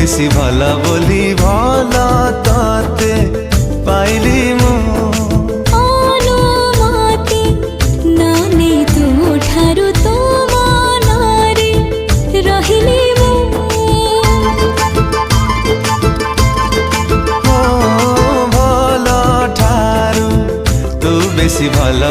বেশি ভালা বলি ভালা তাতে পাইলি মু অনুমতি নানে ତୁ ଠାରୁ ତୋ ମନରେ ରହିଲି ମୁଁ ଭଲ ଠାରୁ ତୁ ବେଶି ଭଲ